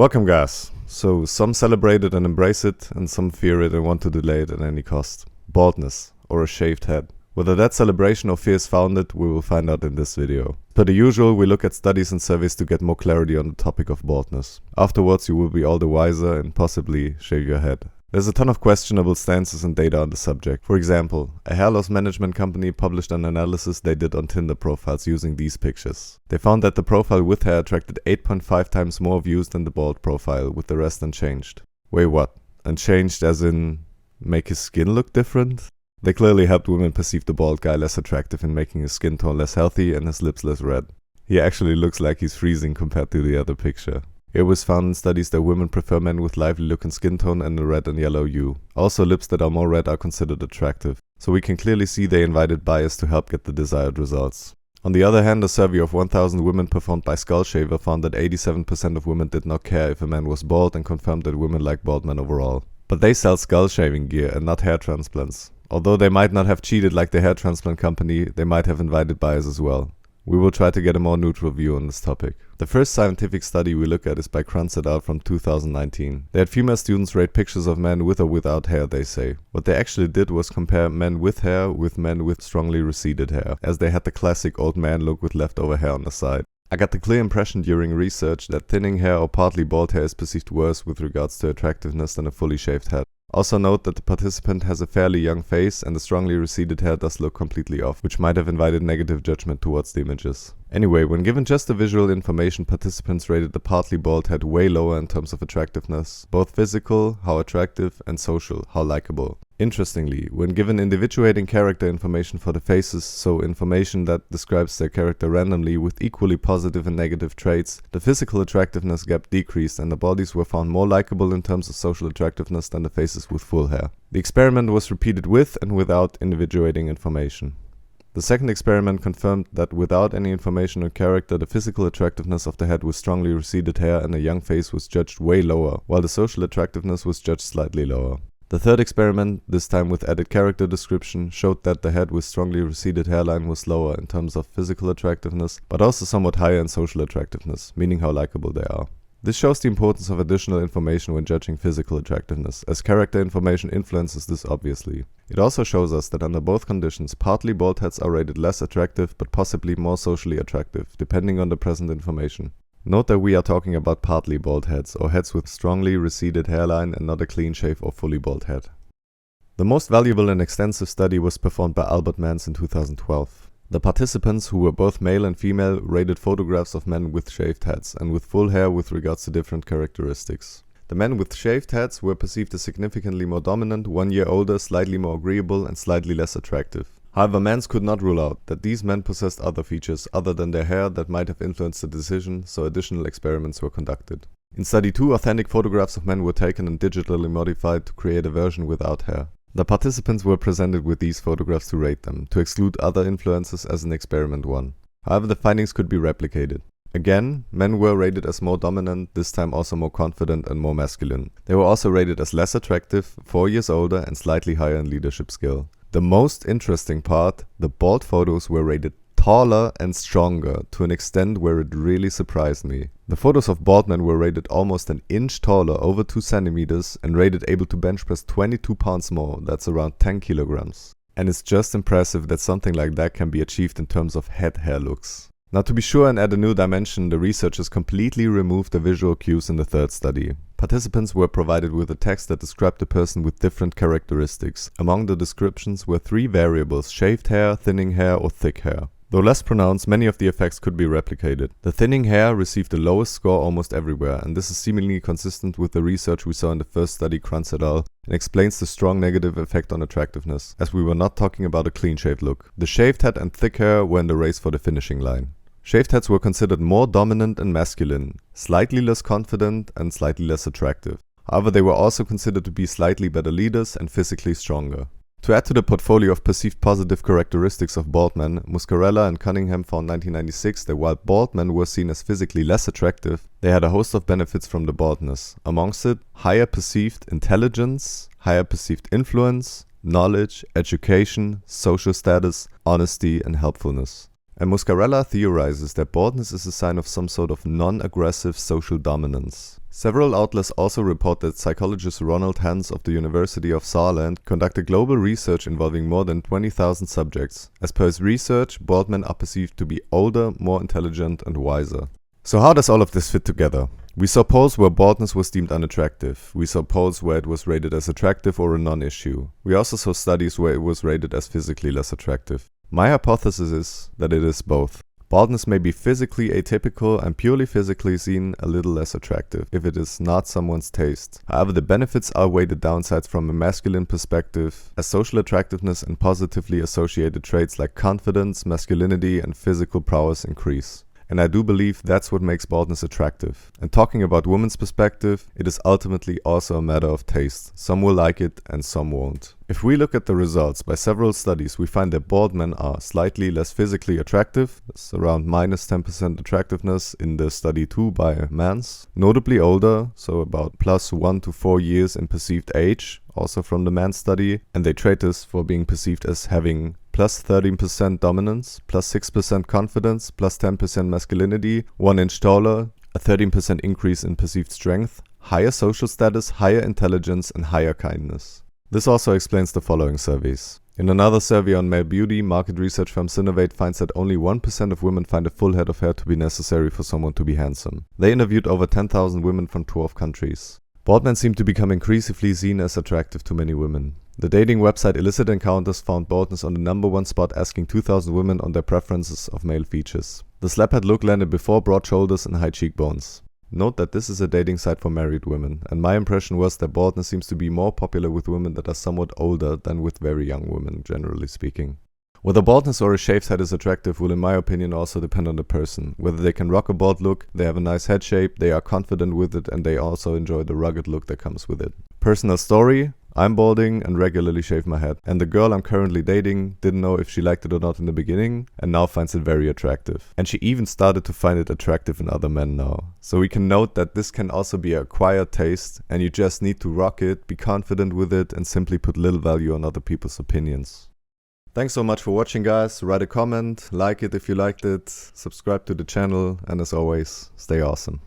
Welcome guys. So some celebrate it and embrace it, and some fear it and want to delay it at any cost. Baldness, or a shaved head. Whether that celebration or fear is founded, we will find out in this video. Per the usual, we look at studies and surveys to get more clarity on the topic of baldness. Afterwards you will be all the wiser and possibly shave your head. There's a ton of questionable stances and data on the subject. For example, a hair loss management company published an analysis they did on Tinder profiles using these pictures. They found that the profile with hair attracted 8.5 times more views than the bald profile, with the rest unchanged. Wait, what? Unchanged as in make his skin look different? They clearly helped women perceive the bald guy less attractive in making his skin tone less healthy and his lips less red. He actually looks like he's freezing compared to the other picture. It was found in studies that women prefer men with lively looking skin tone and a red and yellow hue. Also, lips that are more red are considered attractive, so we can clearly see they invited bias to help get the desired results. On the other hand, a survey of 1,000 women performed by Skull Shaver found that 87% of women did not care if a man was bald and confirmed that women like bald men overall. But they sell skull shaving gear and not hair transplants. Although they might not have cheated like the hair transplant company, they might have invited bias as well. We will try to get a more neutral view on this topic. The first scientific study we look at is by Kranz et al. From 2019. They had female students rate pictures of men with or without hair, they say. What they actually did was compare men with hair with men with strongly receded hair, as they had the classic old man look with leftover hair on the side. I got the clear impression during research that thinning hair or partly bald hair is perceived worse with regards to attractiveness than a fully shaved head. Also note that the participant has a fairly young face and the strongly receded hair does look completely off, which might have invited negative judgment towards the images. Anyway, when given just the visual information, participants rated the partly bald head way lower in terms of attractiveness, both physical, how attractive, and social, how likable. Interestingly, when given individuating character information for the faces, so information that describes their character randomly with equally positive and negative traits, the physical attractiveness gap decreased and the bodies were found more likable in terms of social attractiveness than the faces with full hair. The experiment was repeated with and without individuating information. The second experiment confirmed that without any information on character, the physical attractiveness of the head with strongly receded hair and a young face was judged way lower, while the social attractiveness was judged slightly lower. The third experiment, this time with added character description, showed that the head with strongly receded hairline was lower in terms of physical attractiveness, but also somewhat higher in social attractiveness, meaning how likable they are. This shows the importance of additional information when judging physical attractiveness, as character information influences this obviously. It also shows us that under both conditions, partly bald heads are rated less attractive but possibly more socially attractive, depending on the present information. Note that we are talking about partly bald heads, or heads with strongly receded hairline and not a clean shave or fully bald head. The most valuable and extensive study was performed by Albert Mans in 2012. The participants, who were both male and female, rated photographs of men with shaved heads and with full hair with regards to different characteristics. The men with shaved heads were perceived as significantly more dominant, 1 year older, slightly more agreeable, and slightly less attractive. However, Mans could not rule out that these men possessed other features other than their hair that might have influenced the decision, so additional experiments were conducted. In study 2, authentic photographs of men were taken and digitally modified to create a version without hair. The participants were presented with these photographs to rate them, to exclude other influences as in experiment 1. However, the findings could be replicated. Again, men were rated as more dominant, this time also more confident and more masculine. They were also rated as less attractive, 4 years older, and slightly higher in leadership skill. The most interesting part, the bald photos were rated taller and stronger to an extent where it really surprised me. The photos of bald men were rated almost an inch taller, over 2 centimeters, and rated able to bench press 22 pounds more, that's around 10 kilograms. And it's just impressive that something like that can be achieved in terms of head hair looks. Now, to be sure and add a new dimension, the researchers completely removed the visual cues in the third study. Participants were provided with a text that described the person with different characteristics. Among the descriptions were 3 variables: shaved hair, thinning hair, or thick hair. Though less pronounced, many of the effects could be replicated. The thinning hair received the lowest score almost everywhere, and this is seemingly consistent with the research we saw in the first study, Kranz et al., and explains the strong negative effect on attractiveness, as we were not talking about a clean-shaved look. The shaved head and thick hair were in the race for the finishing line. Shaved heads were considered more dominant and masculine, slightly less confident and slightly less attractive. However, they were also considered to be slightly better leaders and physically stronger. To add to the portfolio of perceived positive characteristics of bald men, Muscarella and Cunningham found 1996 that while bald men were seen as physically less attractive, they had a host of benefits from the baldness. Amongst it, higher perceived intelligence, higher perceived influence, knowledge, education, social status, honesty, and helpfulness. And Muscarella theorizes that baldness is a sign of some sort of non-aggressive social dominance. Several outlets also report that psychologist Ronald Hans of the University of Saarland conducted global research involving more than 20,000 subjects. As per his research, bald men are perceived to be older, more intelligent and wiser. So how does all of this fit together? We saw polls where baldness was deemed unattractive. We saw polls where it was rated as attractive or a non-issue. We also saw studies where it was rated as physically less attractive. My hypothesis is that it is both. Baldness may be physically atypical and purely physically seen a little less attractive if it is not someone's taste. However, the benefits outweigh the downsides from a masculine perspective, as social attractiveness and positively associated traits like confidence, masculinity, and physical prowess increase. And I do believe that's what makes baldness attractive. And talking about women's perspective, it is ultimately also a matter of taste. Some will like it and some won't. If we look at the results by several studies, we find that bald men are slightly less physically attractive. That's around minus 10% attractiveness in the study 2 by Mans. Notably older, so about plus 1 to 4 years in perceived age, also from the Mans study. And they trade this for being perceived as having plus 13% dominance, plus 6% confidence, plus 10% masculinity, 1 inch taller, a 13% increase in perceived strength, higher social status, higher intelligence, and higher kindness. This also explains the following surveys. In another survey on male beauty, market research firm Synovate finds that only 1% of women find a full head of hair to be necessary for someone to be handsome. They interviewed over 10,000 women from 12 countries. Bald men seem to become increasingly seen as attractive to many women. The dating website Illicit Encounters found baldness on the #1 spot, asking 2,000 women on their preferences of male features. The slaphead look landed before broad shoulders and high cheekbones. Note that this is a dating site for married women, and my impression was that baldness seems to be more popular with women that are somewhat older than with very young women, generally speaking. Whether baldness or a shaved head is attractive will in my opinion also depend on the person. Whether they can rock a bald look, they have a nice head shape, they are confident with it, and they also enjoy the rugged look that comes with it. Personal story: I'm balding and regularly shave my head, and the girl I'm currently dating didn't know if she liked it or not in the beginning and now finds it very attractive. And she even started to find it attractive in other men now. So we can note that this can also be an acquired taste, and you just need to rock it, be confident with it, and simply put little value on other people's opinions. Thanks so much for watching, guys. Write a comment, like it if you liked it, subscribe to the channel, and as always, stay awesome.